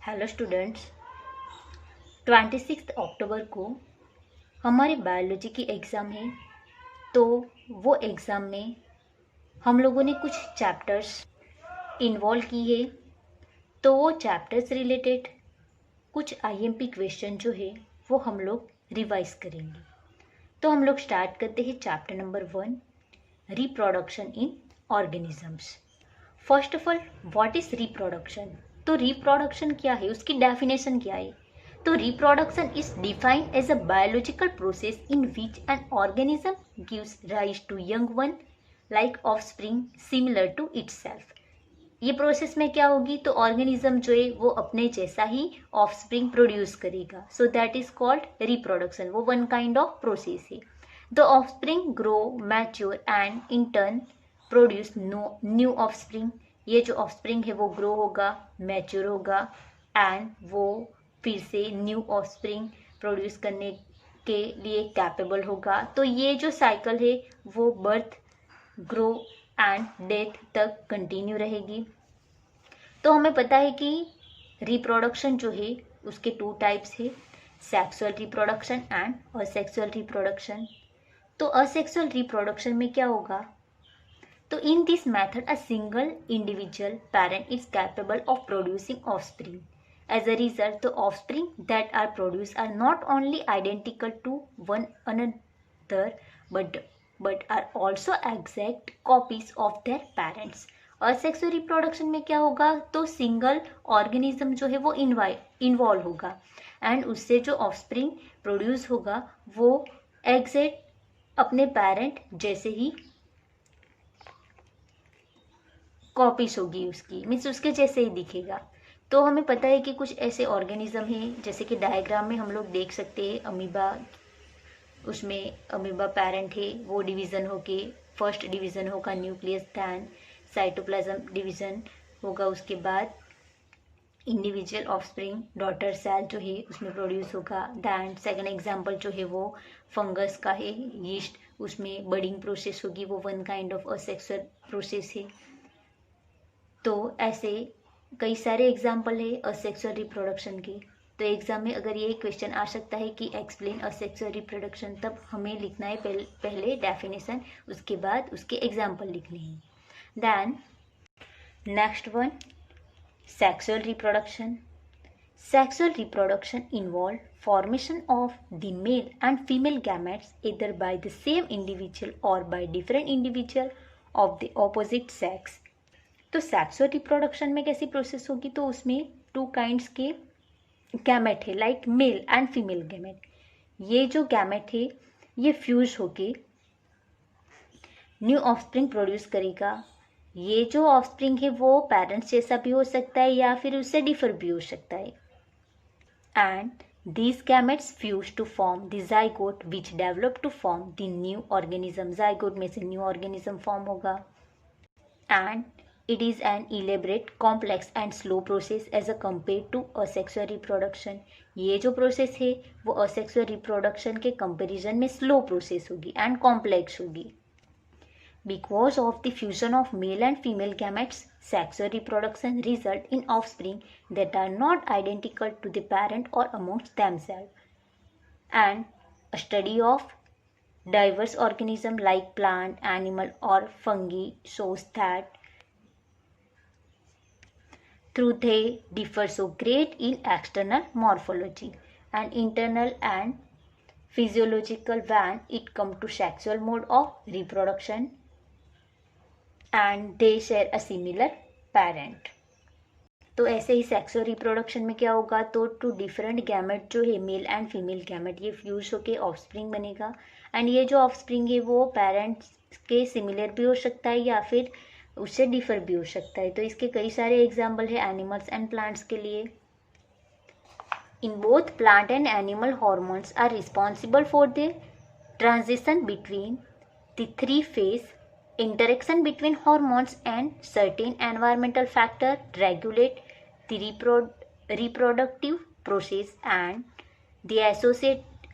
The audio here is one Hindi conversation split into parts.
हेलो स्टूडेंट्स, 26 अक्टूबर को हमारे बायोलॉजी की एग्ज़ाम है। तो वो एग्ज़ाम में हम लोगों ने कुछ चैप्टर्स इन्वॉल्व की है। तो वो चैप्टर्स रिलेटेड कुछ आईएमपी क्वेश्चन जो है वो हम लोग रिवाइज करेंगे। तो हम लोग स्टार्ट करते हैं chapter number 1, reproduction in organisms. First of all, what is reproduction? तो रिप्रोडक्शन क्या है, उसकी डेफिनेशन क्या है? तो reproduction is defined as a biological process in which an organism gives rise to young one like offspring similar to itself. ये प्रोसेस में क्या होगी? तो ऑर्गेनिज्म जो है वो अपने जैसा ही ऑफस्प्रिंग प्रोड्यूस करेगा। सो दैट इज कॉल्ड रिप्रोडक्शन। वो वन काइंड ऑफ प्रोसेस है। The offspring grow, mature and in turn produce new offspring. ये जो ऑफस्प्रिंग है वो ग्रो होगा, मैच्योर होगा एंड वो फिर से न्यू ऑफस्प्रिंग प्रोड्यूस करने के लिए कैपेबल होगा। तो ये जो साइकिल है वो बर्थ, ग्रो एंड डेथ तक कंटिन्यू रहेगी। तो हमें पता है कि रिप्रोडक्शन जो है उसके 2 टाइप्स है, sexual reproduction and asexual reproduction. तो असेक्सुअल रिप्रोडक्शन में क्या होगा? तो in this method, a single individual parent is capable of producing offspring. As a result, the offspring that are produced are not only identical to one another, but are also exact copies of their parents. Asexual reproduction में क्या होगा? तो सिंगल ऑर्गेनिज्म जो है वो इन्वॉल्व होगा एंड उससे जो ऑफस्प्रिंग प्रोड्यूस होगा वो एग्जैक्ट अपने पेरेंट जैसे ही कॉपीज होगी उसकी, मीन्स उसके जैसे ही दिखेगा। तो हमें पता है कि कुछ ऐसे ऑर्गेनिज्म हैं जैसे कि डायग्राम में हम लोग देख सकते हैं अमीबा। उसमें अमीबा पेरेंट है, वो डिवीज़न होके फर्स्ट डिवीज़न होगा न्यूक्लियस, दैन साइटोप्लाज्म डिवीज़न होगा, उसके बाद इंडिविजुअल ऑफस्प्रिंग डॉटर सेल जो है उसमें प्रोड्यूस होगा। दैन सेकंड एग्जांपल जो है वो फंगस का है, यीस्ट, उसमें बडिंग प्रोसेस होगी, वो one kind of asexual process है। तो ऐसे कई सारे एग्जाम्पल है असेक्सुअल रिप्रोडक्शन के। तो एग्जाम में अगर ये क्वेश्चन आ सकता है कि एक्सप्लेन असेक्सुअल रिप्रोडक्शन, तब हमें लिखना है पहले डेफिनेशन, उसके बाद उसके एग्जाम्पल लिखने हैं। Then next one, sexual reproduction. Sexual reproduction involve formation of the male and female gametes either by the same individual or by different individual of the opposite sex. तो सेक्सुअल रिप्रोडक्शन में कैसी प्रोसेस होगी? तो उसमें 2 काइंड्स के गैमेट है, like mail and female gamete. ये जो गैमेट है ये फ्यूज होके न्यू ऑफस्प्रिंग प्रोड्यूस करेगा। ये जो ऑफस्प्रिंग है वो पेरेंट्स जैसा भी हो सकता है या फिर उससे डिफर भी हो सकता है। And these gametes fuse to form the zygote which develop to form the new organism. zygote में से new organism form होगा and it is an elaborate, complex and slow process as a compared to asexual reproduction. ये जो प्रोसेस है वो asexual reproduction के कंपेरिजन में स्लो प्रोसेस होगी एंड कॉम्प्लेक्स होगी। Because of the fusion of male and female gametes, sexual reproduction result in offspring that are not identical to the parent or amongst themselves. And a study of diverse organisms like plant, animal or fungi shows that though they differ so great in external morphology and internal and physiological when it comes to sexual mode of reproduction and they share a similar parent. तो ऐसे ही सेक्सुअल रिप्रोडक्शन में क्या होगा? तो 2 डिफरेंट गैमेट जो है मेल एंड फीमेल गैमेट ये फ्यूज होके ऑफस्प्रिंग बनेगा एंड ये जो ऑफस्प्रिंग है वो पेरेंट्स के सिमिलर भी हो सकता है या फिर उससे डिफर भी हो सकता है। तो इसके कई सारे एग्जाम्पल है एनिमल्स एंड प्लांट्स के लिए। In both plant and animal hormones are responsible for the transition between the 3 phase. Interaction between hormones and certain environmental factors regulate the reproductive process and the associated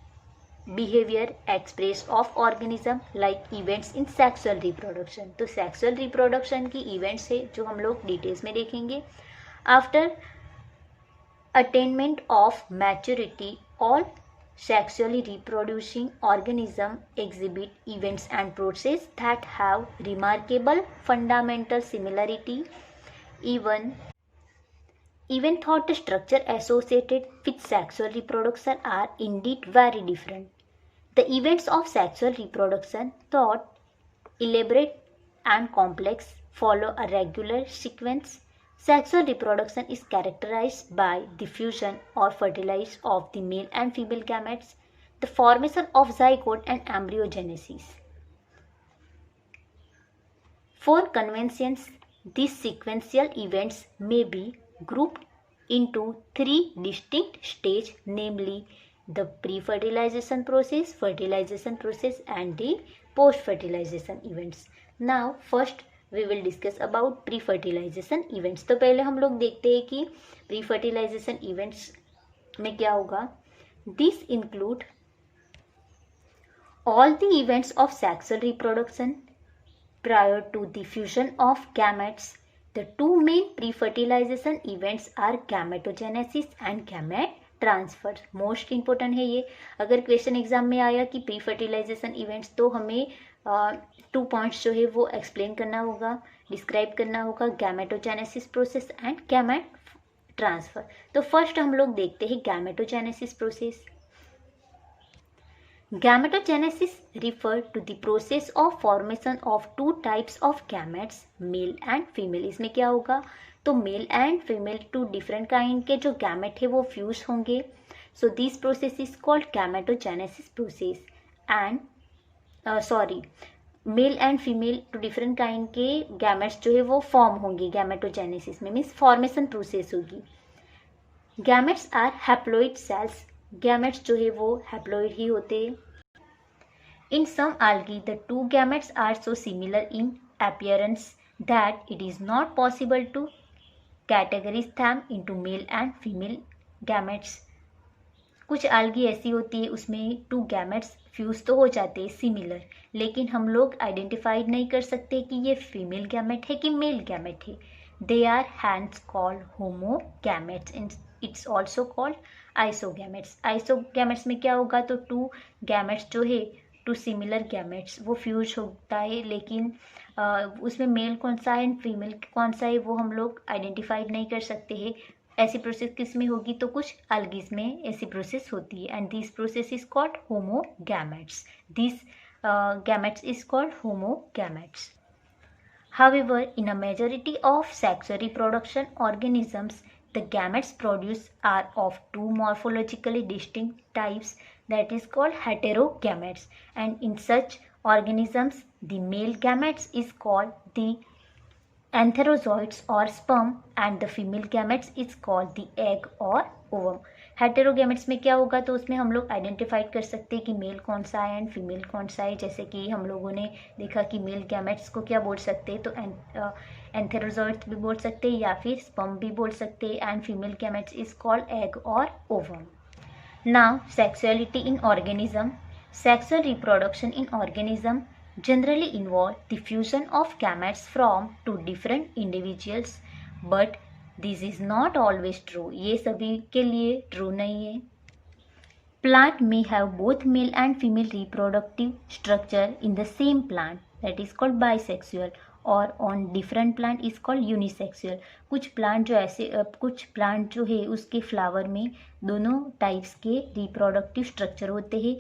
behavior expressed of organism like events in sexual reproduction. तो sexual reproduction की events है जो हम लोग डिटेल्स में देखेंगे। After attainment of maturity, all sexually reproducing organisms exhibit events and processes that have remarkable fundamental similarity, even though the structure associated with sexual reproduction are indeed very different. The events of sexual reproduction, though elaborate and complex, follow a regular sequence. Sexual reproduction is characterized by the fusion or fertilization of the male and female gametes, the formation of zygote and embryogenesis. For conventions, these sequential events may be grouped into three distinct stages, namely the pre-fertilization process, fertilization process and the post-fertilization events. Now first we will discuss about pre-fertilization events. तो पहले हम लोग देखते हैं कि pre-fertilization events में क्या होगा. These include all the events of sexual reproduction prior to the fusion of gametes. The two main pre-fertilization events are gametogenesis and gamete transfer. Most important है ये. अगर क्वेश्चन एग्जाम में आया कि प्री फर्टिलाइजेशन इवेंट्स, तो हमें 2 पॉइंट्स जो है वो एक्सप्लेन करना होगा, डिस्क्राइब करना होगा, gametogenesis process and gamete transfer. तो फर्स्ट हम लोग देखते हैं gametogenesis process. Gametogenesis refer to the process of formation of two types of gametes, male and female. इसमें क्या होगा, तो male and female two different kind के जो गैमेट है वो फ्यूज होंगे. So this process is called gametogenesis process. And male and female two different kind के गैमेट्स जो है वो फॉर्म होंगे गैमेटोजेनेसिस में, मीन्स फॉर्मेशन प्रोसेस होगी. Gametes are haploid cells. Gametes जो है वो हैप्लॉइड ही होते हैं. In some algae, the two gametes are so similar in appearance that it is not possible to categorize them into male and female gametes. कुछ algae ऐसी होती है उसमें टू गैमेट्स फ्यूज तो हो जाते हैं सिमिलर, लेकिन हम लोग आइडेंटिफाइड नहीं कर सकते कि ये फीमेल गैमेट है कि मेल गैमेट है. They are hence called homogametes and it's also called isogametes. Isogametes में क्या होगा, तो टू गैमेट्स जो है टू सिमिलर गैमेट्स वो फ्यूज होता है, लेकिन उसमें मेल कौन सा है एंड फीमेल कौन सा है वो हम लोग आइडेंटिफाइड नहीं कर सकते हैं. ऐसी प्रोसेस किस में होगी, तो कुछ अलगीज में ऐसी प्रोसेस होती है. And this process is called homogametes. This gametes is called homogametes. However, in a majority of sexual reproduction organisms, the gametes produced are of two morphologically distinct types, that is called heterogametes. And in such organisms, the male gametes is called the antherozoids or sperm and the female gametes is called the egg or ovum. हेटेरोगैमेट्स में क्या होगा, तो उसमें हम लोग आइडेंटिफाइड कर सकते हैं कि मेल कौन सा है एंड फीमेल कौन सा है. जैसे कि हम लोगों ने देखा कि मेल गैमेट्स को क्या बोल सकते हैं, तो एंथेरोजॉइड्स भी बोल सकते हैं या फिर स्पर्म भी बोल सकते हैं. And female gametes is called egg और ovum. Now sexuality in organism. Sexual reproduction in organism generally involve the fusion of gametes from two different individuals, but this is not always true. ये सभी के लिए ट्रू नहीं है. Plant may have both male and female reproductive structure in the same plant, that is called bisexual, or on different plant is called unisexual. कुछ प्लांट जो है उसके फ्लावर में दोनों टाइप्स के रिप्रोडक्टिव स्ट्रक्चर होते हैं,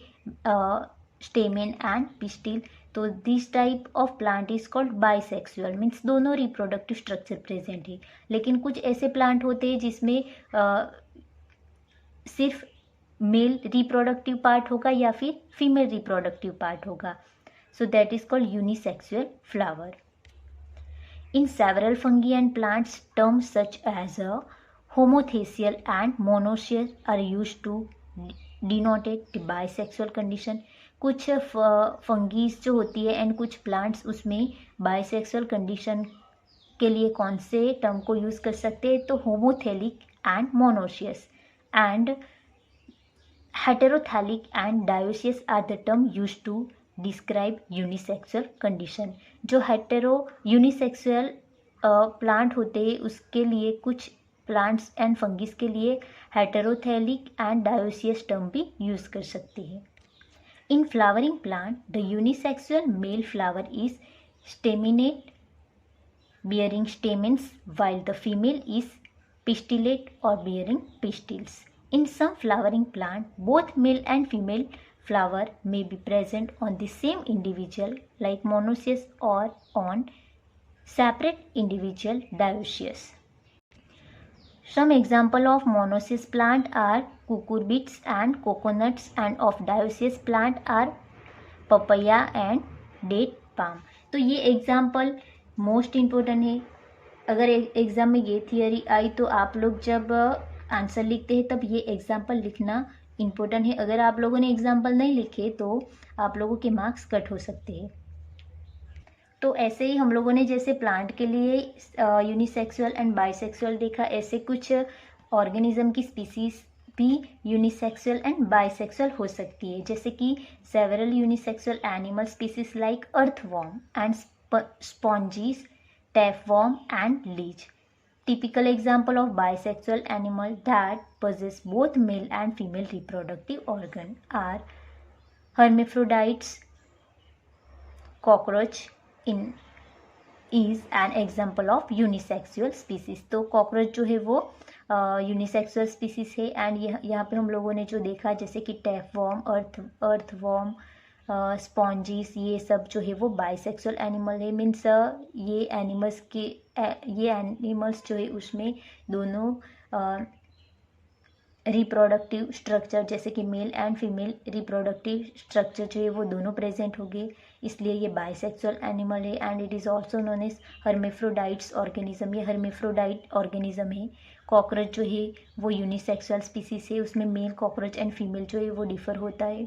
स्टेमेन एंड पिस्टिल. तो this type of plant is called bisexual, means दोनों रिप्रोडक्टिव स्ट्रक्चर प्रेजेंट है. लेकिन कुछ ऐसे प्लांट होते हैं जिसमें सिर्फ मेल रिप्रोडक्टिव पार्ट होगा या फिर फीमेल रिप्रोडक्टिव पार्ट होगा. So that is called unisexual flower. In several fungi and plants terms such as a homothallic and monoecious are used to denote the bisexual condition. कुछ फंगीज जो होती है एंड कुछ प्लांट्स उसमें बाइसेक्सुअल कंडीशन के लिए कौन से टर्म को यूज़ कर सकते हैं, तो homothallic and monoecious and heterothallic and dioecious are the term used to describe unisexual condition. जो यूनिसेक्सुअल प्लांट होते हैं उसके लिए कुछ प्लांट्स एंड फंगिस के लिए हेटेरोथैलिक एंड डायोसियस टर्म भी यूज़ कर सकते हैं। इन flowering plant the unisexual male flower is staminate bearing stamens while the female is pistillate or bearing pistils. In some flowering plant, both male and female flower may be present on the same individual like monoecious or on separate individual dioecious. Some example of monoecious plant are cucurbits and coconuts, and of dioecious plant are papaya and date palm. तो ये एग्जाम्पल मोस्ट इम्पोर्टेंट है। अगर एग्ज़ाम में ये थियरी आई तो आप लोग जब आंसर लिखते हैं तब ये एग्जाम्पल लिखना इम्पोर्टेंट है। अगर आप लोगों ने एग्जाम्पल नहीं लिखे तो आप लोगों के मार्क्स कट हो सकते हैं। तो ऐसे ही हम लोगों ने जैसे प्लांट के लिए यूनिसेक्सुअल एंड बाइसेक्सुअल देखा, ऐसे कुछ ऑर्गेनिज्म की स्पीसीज भी यूनिसेक्सुअल एंड बाइसेक्सुअल हो सकती है, जैसे कि several unisexual animal species like earthworm and sponges, tapeworm and leech. Typical example of bisexual animal that possess both male and female reproductive organ are hermaphrodites. Cockroach is an example of unisexual species. तो cockroach जो है वो यूनिसेक्सुअल स्पीसीज है। एंड यहाँ पे हम लोगों ने जो देखा जैसे कि टैपवॉर्म, अर्थवॉर्म, स्पॉन्जीज, ये सब जो है वो बाइसेक्सुअल एनिमल है। मीन्स ये एनिमल्स जो है उसमें दोनों रिप्रोडक्टिव स्ट्रक्चर जैसे कि male and female reproductive structure जो है वो दोनों प्रेजेंट हो गए, इसलिए ये बाइसेक्सुअल एनिमल है। And it is also known as hermaphrodites organism. ये हर्मेफ्रोडाइट ऑर्गेनिज्म है। कॉकरोच जो है वो यूनिसेक्सुअल स्पीसीज है, उसमें मेल कॉकरोच एंड फीमेल जो है वो डिफर होता है।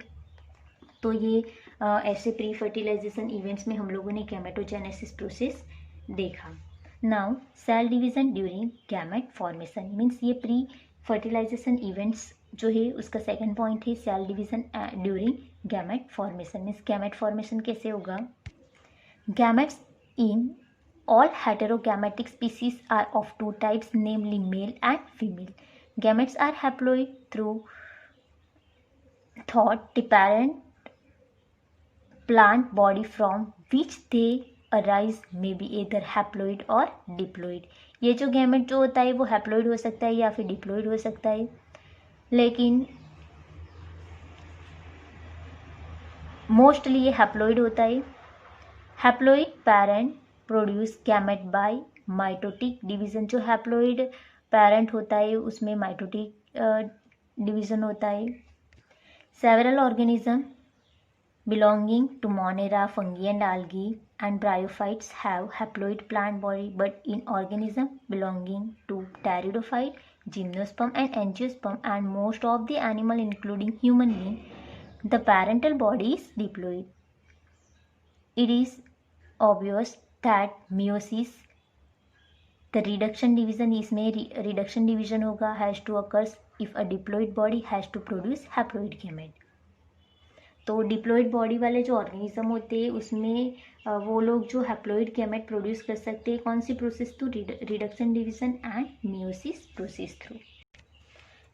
तो ये ऐसे प्री फर्टिलाइजेशन इवेंट्स में हम लोगों ने गैमेटोजेनेसिस प्रोसेस देखा। Now cell division during gamete formation means ये प्री फर्टिलाइजेशन इवेंट्स जो है उसका सेकंड पॉइंट है cell division during gamete formation. Means gamete formation कैसे होगा? Gametes in all heterogametic species are of two types, namely male and female. Gametes are haploid through thought the parent plant body from which they arise may be either haploid or diploid. ये जो गैमेट जो होता है वो हैप्लोइड हो सकता है या फिर डिप्लोइड हो सकता है, लेकिन मोस्टली ये हैप्लोइड होता है। Haploid parent produce gamete by mitotic division. जो हैप्लोइड पेरेंट होता है उसमें माइटोटिक डिवीजन होता है। Several organism belonging to Monera, fungi and algae and bryophytes have haploid plant body, but in organism belonging to pteridophyte, gymnosperm and angiosperm and most of the animal including human being, the parental body is diploid. It is obvious that meiosis, the reduction division, इसमें reduction division होगा, has to occur if a diploid body has to produce haploid gamete. तो डिप्लॉइड बॉडी वाले जो ऑर्गेनिज्म होते हैं उसमें वो लोग जो हैप्लॉइड गैमेट प्रोड्यूस कर सकते हैं कौन सी process through? Reduction division and meiosis process through.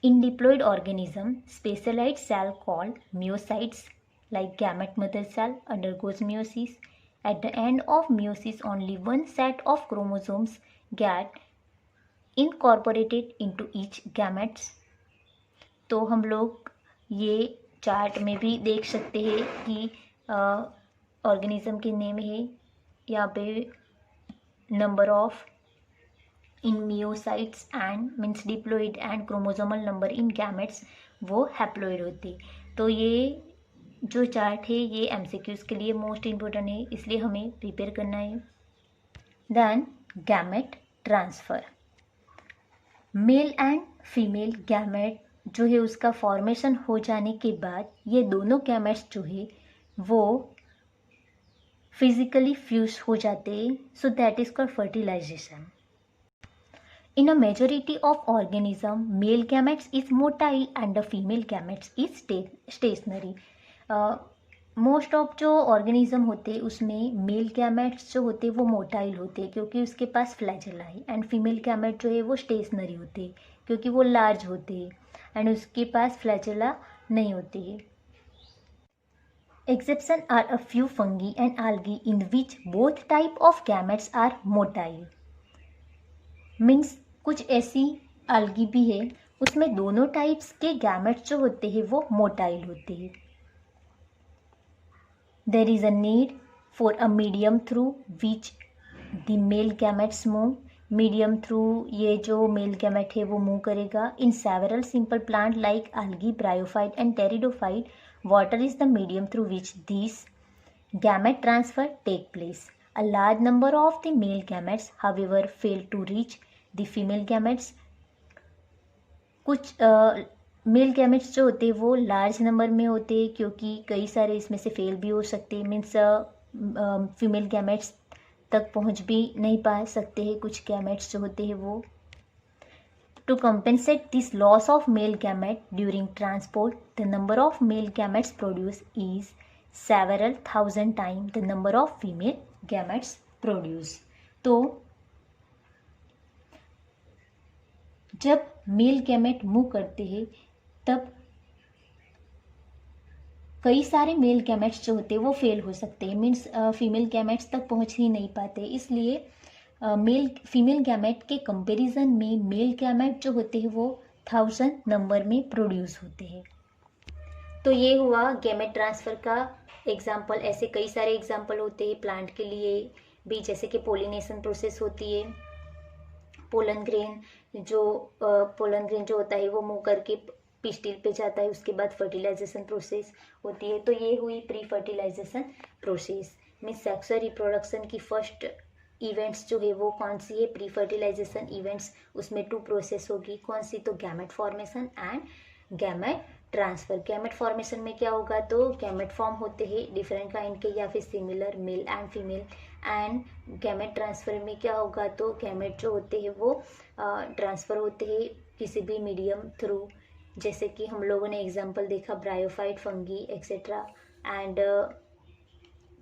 In diploid organism specialised cell called meiocytes like gamete mother cell undergoes meiosis. At the end of meiosis only one set of chromosomes get incorporated into each gametes. तो हम लोग ये चार्ट में भी देख सकते हैं कि ऑर्गेनिज्म के नेम है यहाँ पे number of in myocytes and means diploid and chromosomal number in gametes वो हैप्लोइड होती। तो ये जो चार्ट है ये एमसीक्यूज के लिए मोस्ट इम्पोर्टेंट है, इसलिए हमें प्रिपेयर करना है। Then gamete transfer. Male and female gamete जो है उसका फॉर्मेशन हो जाने के बाद ये दोनों गैमेट्स जो है वो फिजिकली फ्यूज हो जाते हैं, so that is called fertilization. In a majority of organism male gametes is motile and the female gametes is stationary. Most of जो ऑर्गेनिज्म होते हैं उसमें मेल गैमेट्स जो होते हैं वो मोटाइल होते हैं क्योंकि उसके पास फ्लैजेला है, एंड फीमेल गैमेट जो है वो स्टेशनरी होते हैं क्योंकि वो लार्ज होते हैं एंड उसके पास फ्लैजेला नहीं होती है. Exception are a few fungi and algae in which both type of gametes are motile. Means कुछ ऐसी algae भी है उसमें दोनों टाइप्स के गैमेट्स जो होते हैं वो मोटाइल होते हैं. There is a need for a medium through which the male gametes move. Medium through ये जो मेल गैमेट है वो मूव करेगा. In several simple plant like algae, bryophyte and pteridophyte, water is the medium through which these gamete transfer take place. A large number of the male gametes, however, fail to reach the female gametes. कुछ मेल गैमेट्स जो होते हैं वो लार्ज नंबर में होते हैं क्योंकि कई सारे इसमें से फेल भी हो सकते हैं. मीन्स फीमेल गैमेट्स तक पहुंच भी नहीं पा सकते हैं कुछ गैमेट्स जो होते हैं वो. To compensate this loss of male gamete during transport, the number of male gametes produced is several thousand times the number of female gametes produced. तो जब मेल गैमेट मूव करते हैं तब कई सारे मेल गैमेट्स जो होते हैं वो फेल हो सकते हैं. मीन्स फीमेल गैमेट्स तक पहुंच ही नहीं पाते. इसलिए फीमेल गैमेट के कंपैरिजन में मेल गैमेट जो होते हैं वो 1000 नंबर में प्रोड्यूस होते हैं. तो ये हुआ गैमेट ट्रांसफ़र का एग्जाम्पल. ऐसे कई सारे एग्जाम्पल होते हैं प्लांट के लिए भी, जैसे कि पोलिनेशन प्रोसेस होती है. पोलन ग्रेन जो होता है वो मूव करके पिस्टिल पे जाता है, उसके बाद फर्टिलाइजेशन प्रोसेस होती है. तो ये हुई pre fertilization process. Means sexual reproduction की फर्स्ट इवेंट्स जो है वो कौन सी है, प्री फर्टिलाइजेशन इवेंट्स. उसमें 2 प्रोसेस होगी. कौन सी, तो gamete formation and gamete transfer. Gamete formation में क्या होगा, तो गैमेट फॉर्म होते हैं डिफरेंट काइंड के या फिर similar mail and female. And gamete transfer में क्या होगा, तो गैमेट जो होते हैं वो ट्रांसफ़र होते हैं किसी भी मीडियम थ्रू. जैसे कि हम लोगों ने एग्जांपल देखा bryophyte, fungi etcetera. And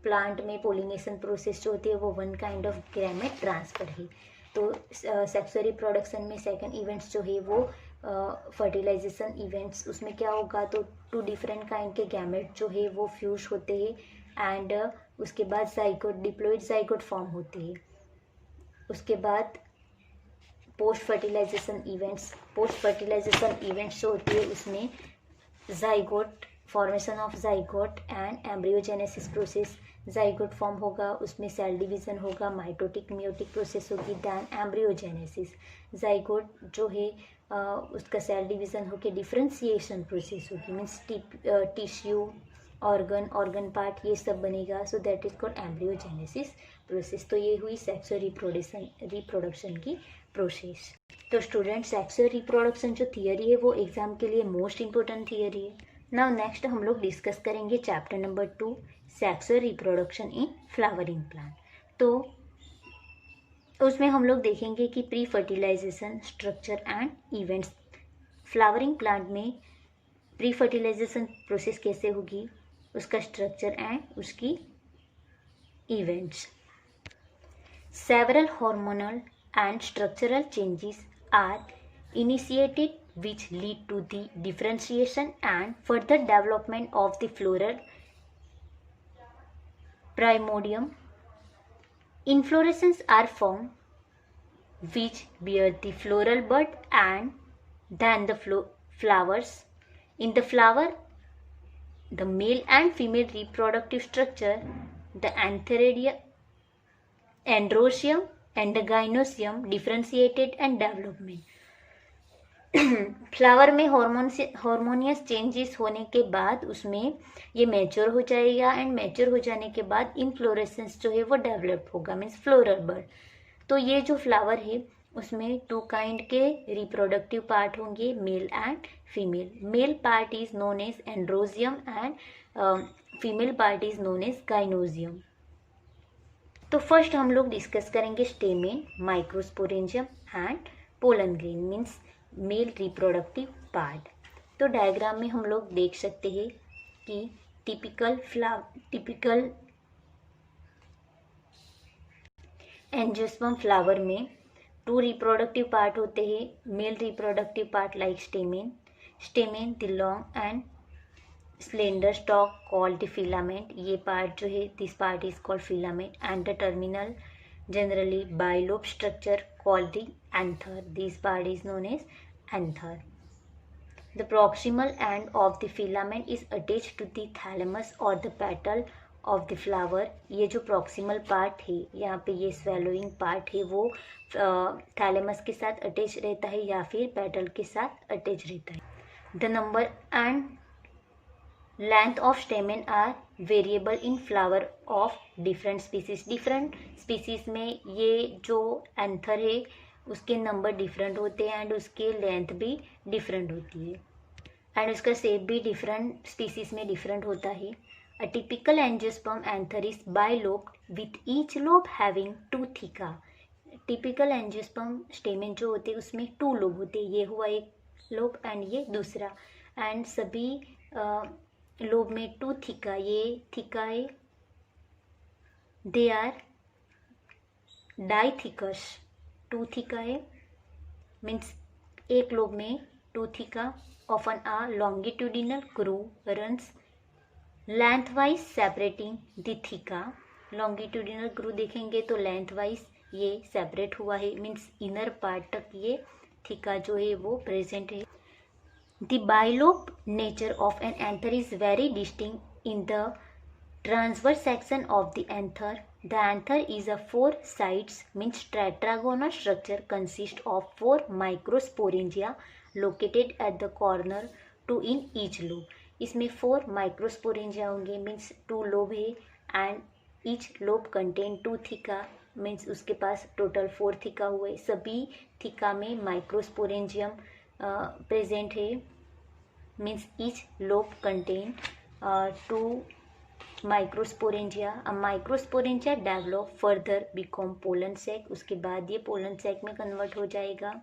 plant में पोलिनेशन प्रोसेस जो होती है वो one kind of gamete transfer है. तो सेक्सुअल रिप्रोडक्शन में सेकंड इवेंट्स जो है वो फर्टिलाइजेशन इवेंट्स. उसमें क्या होगा, तो 2 डिफरेंट काइंड के गैमेट जो है वो फ्यूज होते हैं एंड उसके बाद जाइगोट, डिप्लॉइड जाइगोट फॉर्म होती है. उसके बाद पोस्ट फर्टिलाइजेशन इवेंट्स जो होती है उसमें zygote, formation of zygote and embryogenesis process. Zygote form होगा, उसमें सेल डिवीज़न होगा, माइटोटिक मियोटिक प्रोसेस होगी, दैन एम्ब्रियोजेनेसिस. जाइगोट जो है उसका सेल डिवीज़न होकर डिफ्रेंसिएशन प्रोसेस होगी. मीन्स टिश्यू, ऑर्गन पार्ट ये सब बनेगा. सो that is called embryogenesis process. तो ये हुई सेक्सुअल रिप्रोडक्शन की प्रोसेस. तो स्टूडेंट, सेक्सुअल रिप्रोडक्शन जो थियरी है वो एग्जाम के लिए मोस्ट इंपॉर्टेंट थियरी है. नाउ नेक्स्ट हम लोग डिस्कस करेंगे chapter number 2, sexual reproduction in flowering plant. तो उसमें हम लोग देखेंगे कि pre fertilization structure and events. Flowering plant में प्री फर्टिलाइजेशन प्रोसेस कैसे होगी, उसका स्ट्रक्चर एंड उसकी events. Several hormonal and structural changes are initiated which lead to the differentiation and further development of the floral primordium. Inflorescences are formed which bear the floral bud and then the flowers. In the flower, the male and female reproductive structure, the androecium and the gynoecium differentiated and development. Flower में हार्मोनियस चेंजेस होने के बाद उसमें ये मैच्योर हो जाएगा एंड मैच्योर हो जाने के बाद इनफ्लोरेसेंस जो है वो डेवलप होगा, मीन्स फ्लोरल बड. तो ये जो फ्लावर है उसमें 2 काइंड के रिप्रोडक्टिव पार्ट होंगे, male and female. Male part is known as androecium and female part is known as gynoecium. तो फर्स्ट हम लोग डिस्कस करेंगे stamen, microsporangium and pollen grain, means male reproductive part. तो डायग्राम में हम लोग देख सकते हैं कि टिपिकल एंजियोस्पर्म फ्लावर में 2 रिप्रोडक्टिव पार्ट होते हैं। Mail reproductive part like stamen the long and slender stock called the filament. ये पार्ट जो है, this part is called filament and the terminal generally bilobe structure called the anther. This part is known as anther. The proximal end of the filament is attached to the thalamus or the petal of the flower. ये जो proximal part है, यहाँ पे ये swallowing part है, वो thalamus के साथ अटैच रहता है या फिर petal के साथ अटैच रहता है। The number and length of stamen are variable in flower of different species. Different species में ये जो एंथर है उसके नंबर डिफरेंट होते हैं एंड उसके लेंथ भी डिफरेंट होती है एंड उसका शेप भी डिफरेंट स्पीसीज में डिफरेंट होता है। A typical angiosperm anther is bilobed with each lobe having 2 theca. Typical angiosperm stamen जो होते हैं उसमें 2 लोब होते हैं। ये हुआ एक लोब एंड ये दूसरा, एंड सभी लोब में 2 थिका, ये थिका है, दे आर डाइथिकस। 2 थिका है मीन्स एक लोब में 2 theca. Often a longitudinal groove runs lengthwise separating the theca. Longitudinal groove देखेंगे तो लेंथ वाइज ये सेपरेट हुआ है, मीन्स इनर पार्ट तक ये थिका जो है वो प्रेजेंट है। The bilobe nature of an anther is very distinct in the transverse section of the anther. The anther is a 4 sides means tetragonal structure consist of 4 microsporangia located at the corner, 2 in each lobe. इसमें 4 microsporangia होंगे मीन्स 2 लोब है and each lobe contain 2 theca means उसके पास टोटल 4 थिका हुए। सभी थिका में माइक्रोस्पोरेंजियम प्रेजेंट है means each lobe contain 2 microsporangia. Microsporangia develop further become pollen sac. उसके बाद ये पोलन सैक में कन्वर्ट हो जाएगा।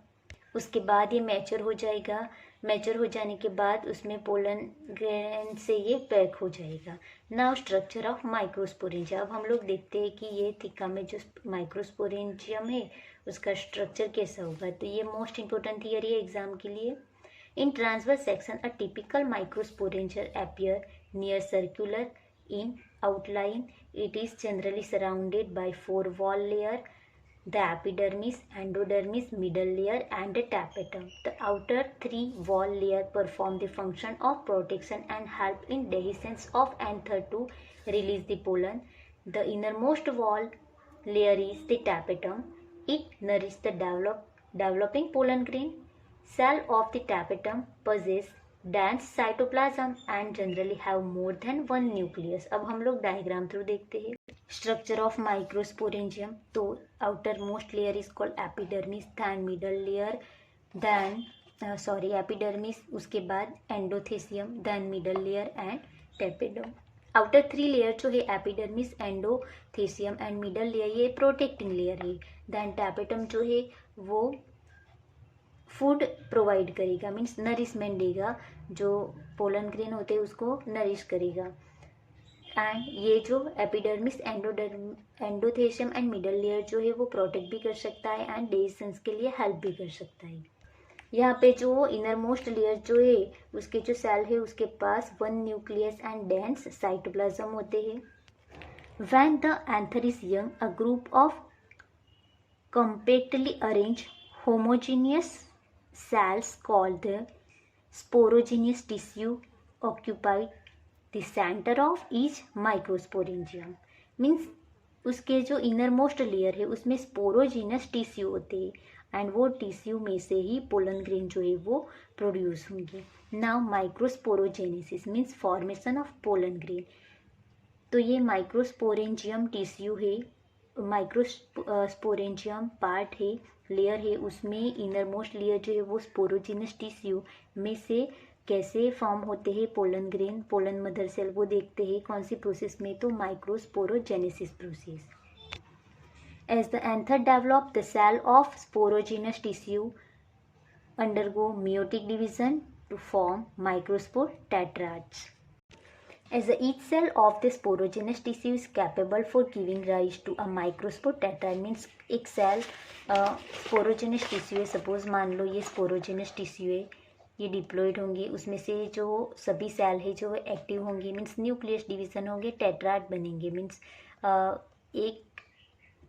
उसके बाद ये मैच्योर हो जाएगा। मैच्योर हो जाने के बाद उसमें पोलन ग्रेन से ये पैक हो जाएगा। Now structure of microsporangia. अब हम लोग देखते हैं कि ये थिका में जो माइक्रोस्पोरेंजियम है उसका स्ट्रक्चर कैसा होगा। तो ये मोस्ट इंपॉर्टेंट थियरी है एग्जाम के लिए। In transverse section a typical microsporangia appear near circular in outline. It is generally surrounded by 4 wall layer, the epidermis, endodermis, middle layer and the tapetum. The outer 3 wall layer perform the function of protection and help in dehiscence of anther to release the pollen. The innermost wall layer is the tapetum. It nourishes the developing pollen grain. Cell of the tapetum possess dense cytoplasm and generally have more than 1 nucleus. अब हम लोग डायग्राम थ्रू देखते हैं स्ट्रक्चर ऑफ माइक्रोस्पोरेंजियम। तो outermost layer is called epidermis, then middle layer, then epidermis, उसके बाद endothecium, then middle layer and tapetum. Outer 3 layer जो है epidermis, endothecium and middle layer ये प्रोटेक्टिंग लेयर है। देन टेपेडम जो है वो फूड प्रोवाइड करेगा मीन्स नरिशमेंट देगा, जो पोलन ग्रेन होते हैं उसको नरिश करेगा। एंड ये जो epidermis, endothecium and middle layer जो है वो प्रोटेक्ट भी कर सकता है एंड डेहिसेंस के लिए हेल्प भी कर सकता है। यहाँ पे जो इनर मोस्ट लेयर जो है उसके जो सेल है उसके पास 1 न्यूक्लियस एंड डेंस साइटोप्लाज्म होते हैं। When the anther is young a group of compactly arranged homogeneous cells called the sporogenous tissue occupy the center of each microsporangium. Means उसके जो इनर मोस्ट लेयर है उसमें स्पोरोजिनस टिश्यू होते हैं एंड वो टिश्यू में से ही पोलन ग्रेन जो है वो प्रोड्यूस होंगे। Now microsporogenesis means formation of pollen grain. तो ये माइक्रोस्पोरेंजियम टिश्यू है, माइक्रोस्पोरेंजियम पार्ट है, लेयर है, उसमें इनर मोस्ट लेयर जो है वो स्पोरोजिनस टिश्यू में से कैसे फॉर्म होते हैं pollen grain, pollen mother cell, वो देखते हैं कौन सी प्रोसेस में, तो microsporogenesis process. As the anther develop the cell of sporogenous tissue undergo meiotic division to form microspore tetrads. As each cell of the sporogenous tissue is capable for giving rise to a microspore tetrad, means एक सेल स्पोरोजेनस टिश्यू है, सपोज मान लो ये स्पोरोजेनस टिश्यू है, ये डिप्लॉयड होंगे, उसमें से जो सभी सेल है जो एक्टिव होंगे, मीन्स न्यूक्लियस डिवीजन होंगे, टेट्राड बनेंगे, मीन्स एक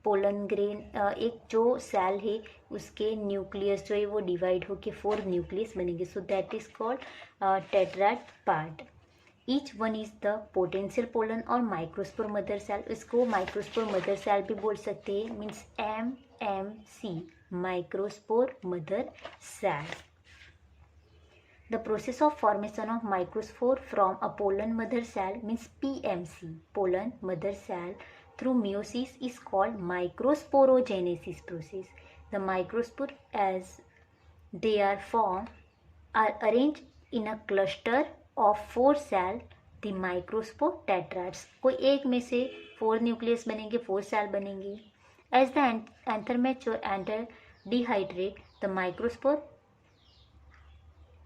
पोलन ग्रेन एक जो सेल है उसके न्यूक्लियस जो है वो डिवाइड होके 4 न्यूक्लियस बनेंगे, so that is called tetrad part. Each one is the potential pollen और माइक्रोस्पोर मदर सेल. इसको माइक्रोस्पोर मदर सेल भी बोल सकते हैं, means MMC microspore mother cell. The process of formation of microspore from a pollen mother cell means PMC, pollen mother cell, through meiosis is called microsporogenesis process. The microspore as they are formed are arranged in a cluster of 4 cells, the microspore tetrads. कोई एक में से 4 न्यूक्लियस बनेंगे, 4 सेल बनेंगे. As the anther mature, anther dehydrate, the microspore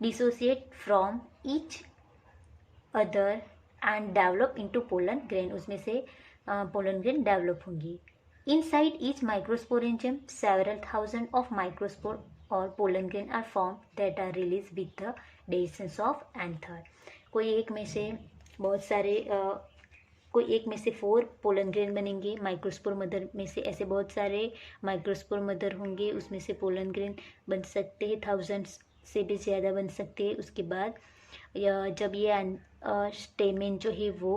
dissociate from each other and develop into pollen grain. उसमें से pollen grain develop होंगी. Inside each microsporangium, several thousand of microspore or pollen grain are formed that are released with the dehiscence of anther. कोई एक में से बहुत सारे कोई एक में से 4 पोलन ग्रेन बनेंगे, माइक्रोस्पोर मदर में से ऐसे बहुत सारे माइक्रोस्पोर मदर होंगे, उसमें से पोलन ग्रेन बन सकते हैं, थाउजेंड्स से भी ज़्यादा बन सकते हैं. उसके बाद जब ये स्टेमेन जो है वो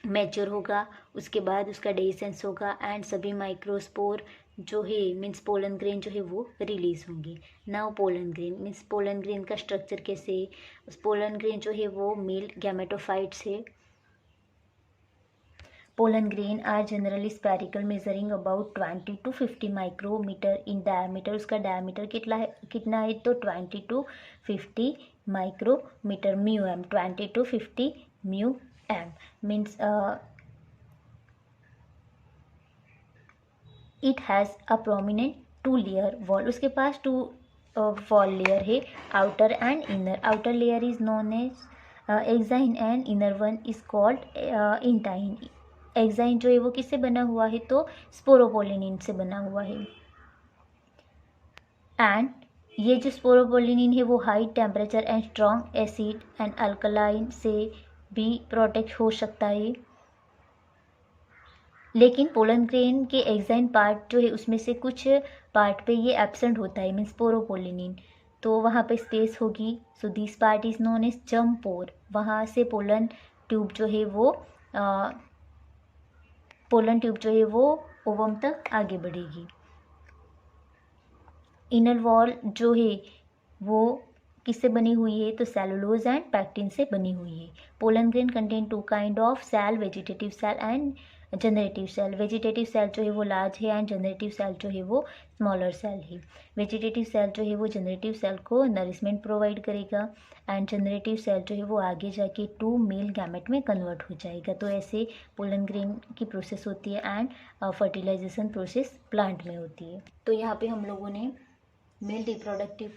मैच्योर होगा, उसके बाद उसका डेहिसेंस होगा एंड सभी माइक्रोस्पोर जो है मीन्स पोलन ग्रेन जो है वो रिलीज होंगे. Now pollen grain means pollen grain का स्ट्रक्चर कैसे. पोलन ग्रेन जो है वो मेल गैमेटोफाइट्स है. Pollen grain are generally spherical, measuring about 20 to 50 micrometer in diameter. उसका diameter कितना है तो 20 to 50 micrometer μm. 20 to 50 μm means it has a prominent 2 layer wall. उसके पास 2 wall layer है, outer and inner. Outer layer is known as exine and inner one is called intine. Exine जो है वो किससे बना हुआ है तो स्पोरोपोलिनिन से बना हुआ है. एंड ये जो स्पोरोपोलिनिन है वो high temperature and strong acid and alkaline से भी प्रोटेक्ट हो सकता है. लेकिन पोलन ग्रेन के एक्साइन पार्ट जो है उसमें से कुछ पार्ट पे ये एब्सेंट होता है, मीन्स स्पोरोपोलिनिन, तो वहाँ पे स्पेस होगी. So this part is known as germ pore. वहाँ से पोलन ट्यूब जो है वो ओवम तक आगे बढ़ेगी. इनर वॉल जो है वो किससे बनी हुई है तो सेलुलोज एंड पैक्टिन से बनी हुई है. Pollen grain contain 2 kind of cell, vegetative cell and generative cell. Vegetative cell जो है वो लार्ज है एंड जनरेटिव सेल जो है वो स्मॉलर सेल है. वेजिटेटिव सेल जो है वो जनरेटिव सेल को नरिशमेंट प्रोवाइड करेगा एंड जनरेटिव सेल जो है वो आगे जाके 2 मेल गैमेट में कन्वर्ट हो जाएगा. तो ऐसे पोलन ग्रेन की प्रोसेस होती है एंड फर्टिलाइजेशन प्रोसेस प्लांट में होती है. तो यहाँ पे हम लोगों ने मेल रिप्रोडक्टिव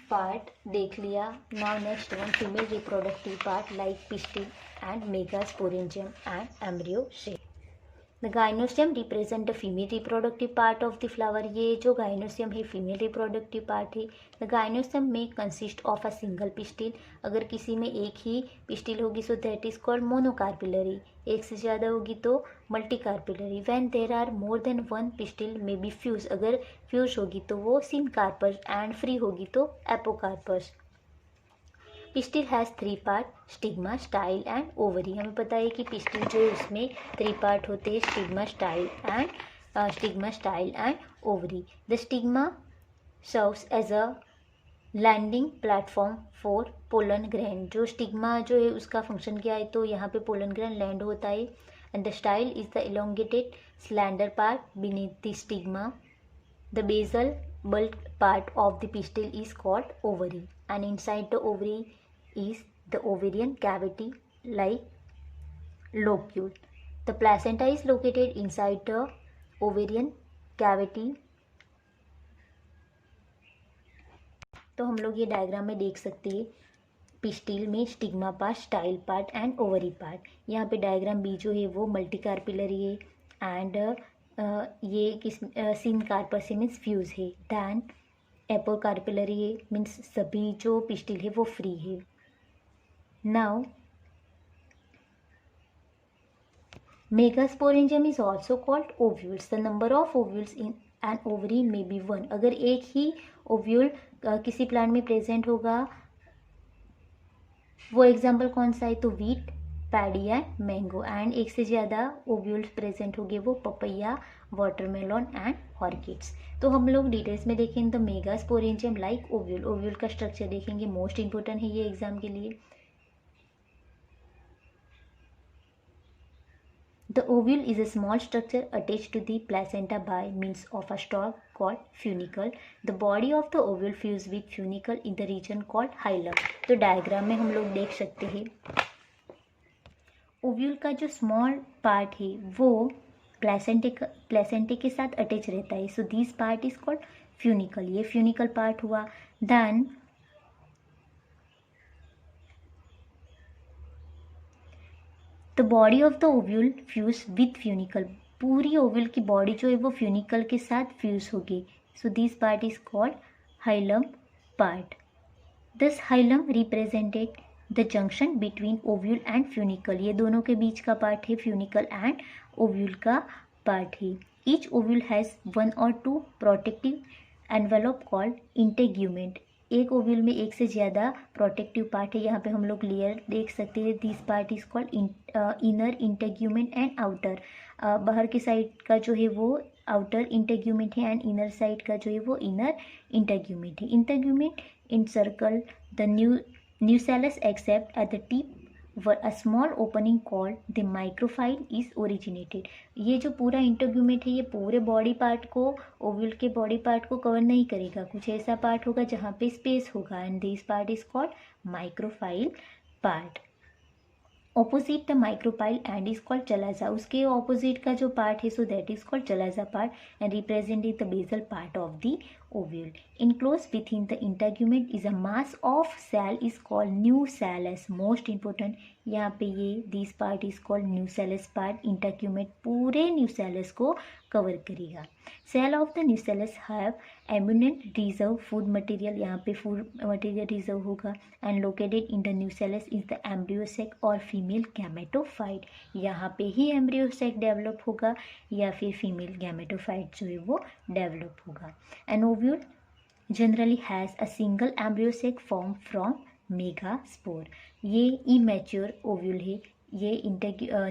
पार्ट देख लिया. Now next one female reproductive part like pistil and megasporangium and embryo shell. The gynoecium represent the female reproductive part of the flower. ये जो गाइनोसियम है फीमेल रिप्रोडक्टिव पार्ट है. द गाइनोसियम में consist of a single pistil. अगर किसी में एक ही पिस्टिल होगी so that is called monocarpellary. एक से ज़्यादा होगी तो multicarpellary. When there are more than 1 pistil may B fuse. अगर फ्यूज होगी तो वो सिनकार्पस एंड फ्री होगी तो apocarpous. Pistil has 3 part, stigma, style and ovary. हमें पता है कि पिस्टिल जो है उसमें 3 पार्ट होते हैं, stigma, style and ovary. The stigma serves as a landing platform for pollen grain. जो स्टिग्मा जो है उसका फंक्शन क्या है तो यहाँ पे पोलन ग्रेन लैंड होता है. And the style is the elongated slender part beneath the stigma. The basal bulk part of the pistil is called ovary, and inside the ovary is the ovarian cavity like locule. The placenta is located inside the ovarian cavity. तो हम लोग ये डायग्राम में देख सकते हैं पिस्टिल में stigma part, style part and ovary part. यहाँ पे डायग्राम बी जो है वो मल्टीकार्पिलरी है एंड ये किस सिनकार्पस मीन्स फ्यूज है। दैन एपोकार्पिलरी है मीन्स सभी जो पिस्टिल है वो फ्री है। Now megasporangium is also called ovules. The number of ovules in an ovary may be 1। अगर एक ही ओव्यूल किसी प्लांट में प्रेजेंट होगा, वो एग्जाम्पल कौन सा है, तो wheat, paddy and mango. And एक से ज़्यादा ओव्यूल्स प्रेजेंट होंगे, वो पपैया, वाटरमेलन एंड ऑर्किड्स। तो हम लोग डिटेल्स में देखेंगे the megasporangium like ovule. Ovule का स्ट्रक्चर देखेंगे, मोस्ट इंपॉर्टेंट है ये एग्जाम के लिए। The ovule is a small structure attached to the placenta by means of a stalk called funicle. The body of the ovule fused with funicle in the region called hilum. तो डायग्राम में हम लोग देख सकते हैं ओव्यूल का जो स्मॉल पार्ट है वो प्लेसेंटे के साथ अटैच रहता है। So this part is called funicle. ये फ्यूनिकल पार्ट हुआ। Then the body of the ovule fuse with funicle. पूरी ओव्यूल की बॉडी जो है वो फ्यूनिकल के साथ फ्यूज होगी। So this part is called hilum part. This hilum represented the junction between ovule and funicle. ये दोनों के बीच का पार्ट है, फ्यूनिकल एंड ओव्यूल का पार्ट है। Each ovule has 1 or 2 protective envelope called integument. एक ओव्यूल में एक से ज़्यादा प्रोटेक्टिव पार्ट है। यहाँ पे हम लोग लेयर देख सकते हैं। This part is called inner integument and outer. बाहर की साइड का जो है वो आउटर इंटेग्यूमेंट है एंड इनर साइड का जो है वो इनर इंटेग्यूमेंट है। Integument encircle the nucellus except at the tip where a small opening called the micropyle is originated। ये जो पूरा इंटेग्यूमेंट है ये पूरे बॉडी पार्ट को, ओव्यूल के बॉडी पार्ट को कवर नहीं करेगा। कुछ ऐसा पार्ट होगा जहाँ पे स्पेस होगा and this part is called micropyle part. Opposite the micropyle end is called chalaza. उसके ऑपोजिट का जो पार्ट है so that is called chalaza part and represent the basal part of the ovule. Enclosed within the integument is a mass of cell is called nucellus। Most important यहाँ पे ये this part is called nucellus part. Integument पूरे nucellus को कवर करेगा। Cell of the nucellus have abundant reserve food material. यहाँ पे फूड मटेरियल रिजर्व होगा and located in the nucellus is the embryo sac और फीमेल गैमेटोफाइट। यहाँ पे ही एम्ब्रियो सेक डेवलप होगा या फिर फीमेल गैमेटोफाइट जो है वो डेवलप होगा। An ovule generally has a single embryo sac formed from megaspore। ये इमेच्योर ओव्यूल है, ये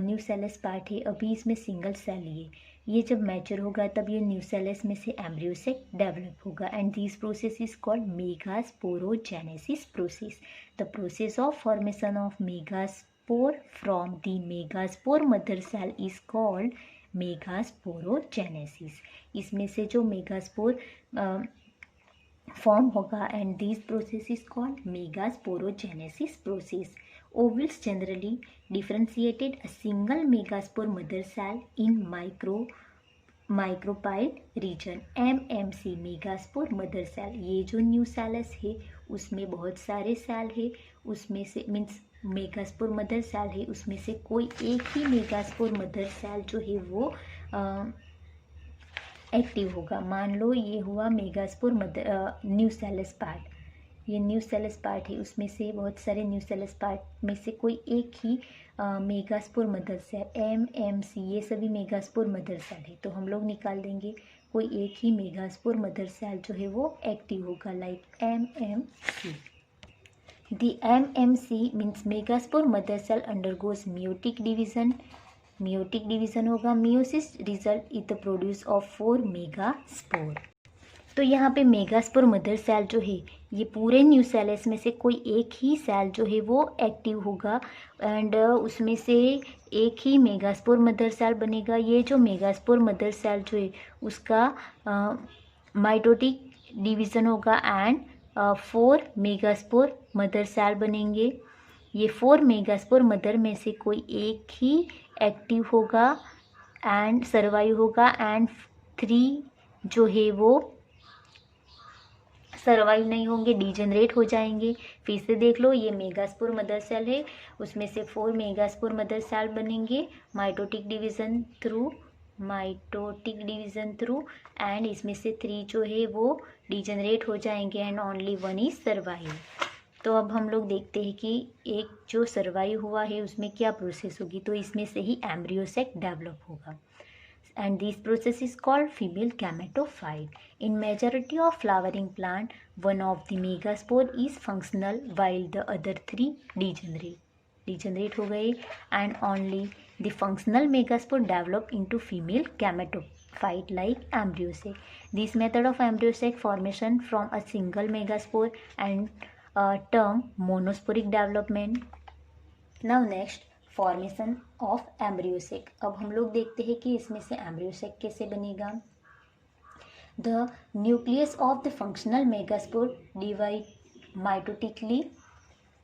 न्यूसेलस पार्ट है, अभी इसमें सिंगल सेल है। ये जब मैच्योर होगा तब ये न्यूसेलस में से एम्ब्रियो सेक डेवलप होगा and this process is called megasporogenesis process. The process of formation of megaspore from the megaspore mother cell is called megasporogenesis. इसमें से जो मेगास्पोर फॉर्म होगा and this process is called megasporogenesis process. Ovules generally differentiated a single megaspore mother cell in micropyle region MMC megaspore mother cell. ये जो न्यूसेलस है उसमें बहुत सारे सेल है, उसमें से मीन्स मेगास्पोर मदर सेल है, उसमें से कोई एक ही मेगास्पोर मदर सेल जो है वो एक्टिव होगा। मान लो ये हुआ मेगास्पोर मदर न्यूसेलस पार्ट, ये न्यूसेलस पार्ट है, उसमें से बहुत सारे न्यूसेलस पार्ट में से कोई एक ही मेगास्पोर मदर सेल MMC, ये सभी मेगास्पोर मदर सेल है। तो हम लोग निकाल देंगे कोई एक ही मेगास्पोर मदर सेल जो है वो एक्टिव होगा like MMC। The MMC means megaspore mother cell undergoes meiotic division. Meiotic division होगा, meiosis result is the produce of 4 megaspore. तो यहाँ पे मेगास्पोर मदर सेल जो है ये पूरे न्यूसेलस में से कोई एक ही सेल जो है वो एक्टिव होगा एंड उसमें से एक ही मेगास्पोर मदर सेल बनेगा। ये जो मेगास्पोर मदर सेल जो है उसका माइटोटिक डिवीज़न होगा एंड 4 मेगास्पोर मदर सेल बनेंगे। ये 4 मेगास्पोर मदर में से कोई एक ही एक्टिव होगा एंड सर्वाइव होगा एंड 3 जो है वो सर्वाइव नहीं होंगे, डीजनरेट हो जाएंगे। फिर से देख लो, ये मेगास्पोर मदर सेल है, उसमें से 4 मेगास्पोर मदर सेल बनेंगे माइटोटिक डिवीजन थ्रू एंड इसमें से 3 जो है वो डीजनरेट हो जाएंगे एंड ओनली 1 इज सर्वाइव। तो अब हम लोग देखते हैं कि एक जो सर्वाइव हुआ है उसमें क्या प्रोसेस होगी। तो इसमें से ही एम्ब्रियो सेक डेवलप होगा and this process is called female gametophyte. In majority of flowering plant, one of the megaspore is functional while the other 3 degenerate हो गए and only the functional megaspore develop into female gametophyte like embryo sac. This method of embryo sac formation from a single megaspore and term monosporic development. Now next, formation of embryo sac. अब हम लोग देखते हैं कि इसमें से एम्ब्रियोसेक कैसे बनेगा। The nucleus of the functional megaspore divide mitotically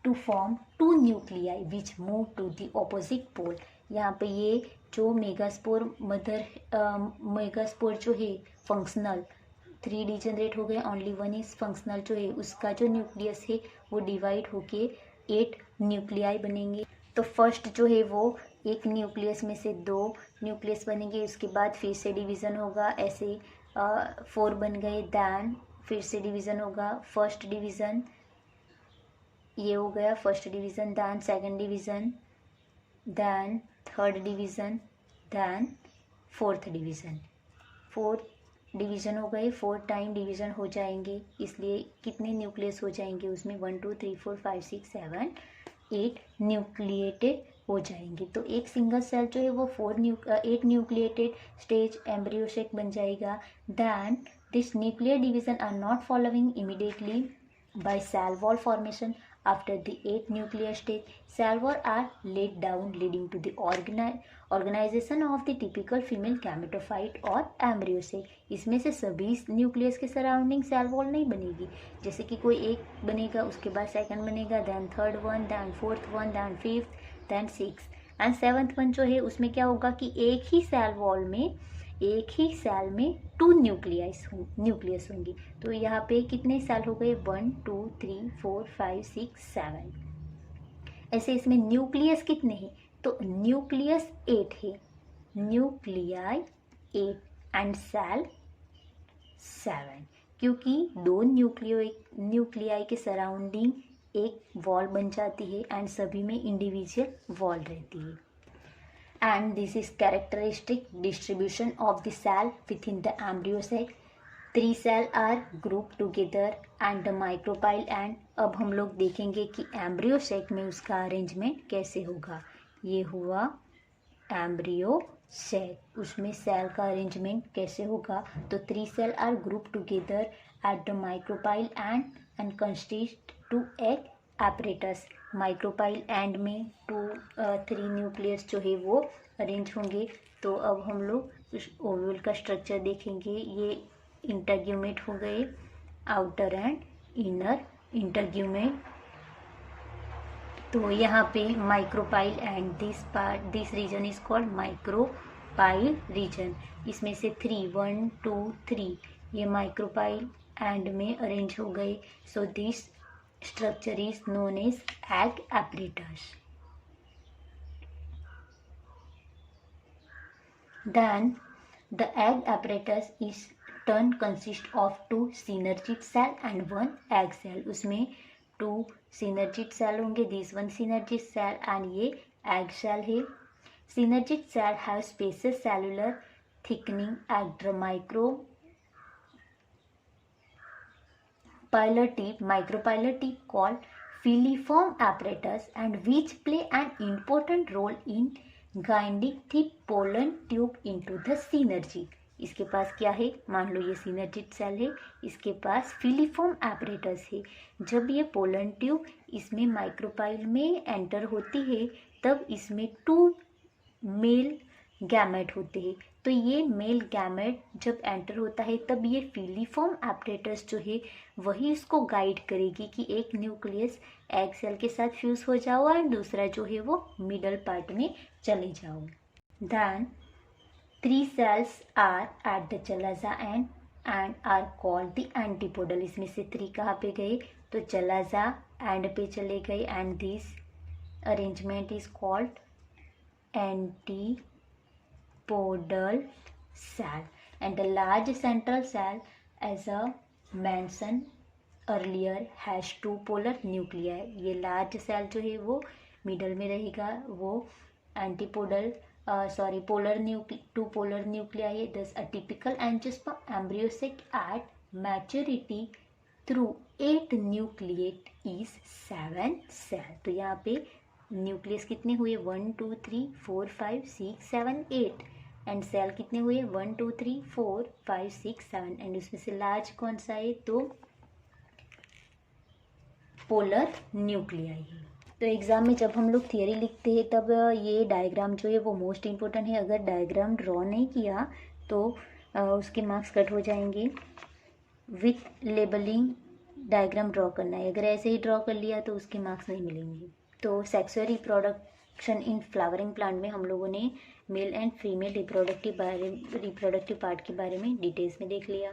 to form 2 nuclei which move to the opposite pole. यहाँ पे ये जो मेगास्पोर जो है फंक्शनल 3 डिजनरेट हो गए, ओनली 1 इज फंक्शनल जो है उसका जो न्यूक्लियस है वो डिवाइड होके 8 न्यूक्लियाई बनेंगे। तो फर्स्ट जो है वो एक न्यूक्लियस में से 2 न्यूक्लियस बनेंगे, उसके बाद फिर से डिवीज़न होगा, ऐसे 4 बन गए, दैन फिर से डिवीज़न होगा, फर्स्ट डिवीज़न ये हो गया first division, then second division, then third division, then fourth division. 4 division हो गए, 4 टाइम डिवीज़न हो जाएंगे, इसलिए कितने न्यूक्लियस हो जाएंगे उसमें 1 2 3 4 5 6 7 8 न्यूक्लिएटेड हो जाएंगे। तो एक सिंगल सेल जो है वो 8 न्यूक्लिएटेड स्टेज एम्ब्रियोसेक बन जाएगा। Then this nuclear division are not following immediately by cell wall formation after the 8 nuclear stage. Cell wall are laid down leading to the organization of the typical female gametophyte और एम्ब्रियोसेक। इसमें से सभी न्यूक्लियस के सराउंडिंग सेल वॉल नहीं बनेगी, जैसे कि कोई एक बनेगा, उसके बाद सेकंड बनेगा, then third one, then fourth one, then fifth, then six and seventh one जो है उसमें क्या होगा कि एक ही सेल में 2 न्यूक्लियस होंगी। तो यहाँ पे कितने सेल हो गए 1 2 3 4 5 6 7। ऐसे इसमें न्यूक्लियस कितने हैं, तो न्यूक्लियस 8 है, न्यूक्लियाई 8 एंड सेल 7, क्योंकि 2 न्यूक्लियाई के सराउंडिंग एक वॉल बन जाती है एंड सभी में इंडिविजुअल वॉल रहती है। And this is characteristic distribution of the cell within the embryo sac. 3 cell are group together and the micropyle end. अब हम लोग देखेंगे कि एम्ब्रियो सेक में उसका अरेंजमेंट कैसे होगा। ये हुआ एम्ब्रियो सेक, उसमें सेल का अरेंजमेंट कैसे होगा। तो 3 cell are group together at the micropyle end consist 2 egg apparatus। Micropyle end में 3 न्यूक्लियस जो है वो अरेंज होंगे। तो अब हम लोग उस ओव्यूल का स्ट्रक्चर देखेंगे। ये इंटरग्यूमेट हो गए, आउटर एंड इनर इंटरग्यूमेट। तो यहाँ पे micropyle end this region is called micropyle region. इसमें से 1 2 3 ये माइक्रोपाइल एंड में अरेंज हो गए। So this structure is known as egg apparatus. Then the egg apparatus is turn consist of 2 synergid cell and 1 egg cell। उसमें 2 synergid cell होंगे, this one synergid cell and ये egg cell है। Synergid cell have spacious cellular thickening at the micropylar tip called filiform apparatus and which play an important role in guiding the pollen tube into the synergy। इसके पास क्या है, मान लो ये synergid सेल है, इसके पास filiform apparatus है। जब ये पोलन ट्यूब इसमें माइक्रोपाइल में एंटर होती है तब इसमें 2 मेल गैमेट होते हैं। तो ये मेल गैमेट जब एंटर होता है तब ये फीलीफॉर्म एपरेटस जो है वही इसको गाइड करेगी कि एक न्यूक्लियस एग सेल के साथ फ्यूज हो जाओ और दूसरा जो है वो मिडल पार्ट में चले जाओ। Then 3 cells are at the chalaza and and are called the antipodal. इसमें से 3 कहाँ पे गए, तो चला जा एंड पे चले गए, and this arrangement is called antipodal cell and the large central cell as a mention earlier has 2 polar nuclei. ये लार्ज सेल जो है वो मिडल में रहेगा, वो एंटीपोडल पोलर 2 पोलर न्यूक्लियाई है। Thus a typical angiosperm embryo sac at maturity through 8 nucleate is 7 cell. तो यहाँ पे न्यूक्लियस कितने हुए, 1 2 3 4 5 6 7 8 एंड सेल कितने हुए, 1 2 3 4 5 6 7 एंड उसमें से लार्ज कौन सा है, तो पोलर न्यूक्लियाई है। तो एग्ज़ाम में जब हम लोग थियरी लिखते हैं तब ये डायग्राम जो है वो मोस्ट इम्पोर्टेंट है। अगर डायग्राम ड्रॉ नहीं किया तो उसके मार्क्स कट हो जाएंगे। विथ लेबलिंग डायग्राम ड्रॉ करना है, अगर ऐसे ही ड्रॉ कर लिया तो उसके मार्क्स नहीं मिलेंगे। तो sexual reproduction in flowering plant में हम लोगों ने mail and female reproductive part के बारे में डिटेल्स में देख लिया।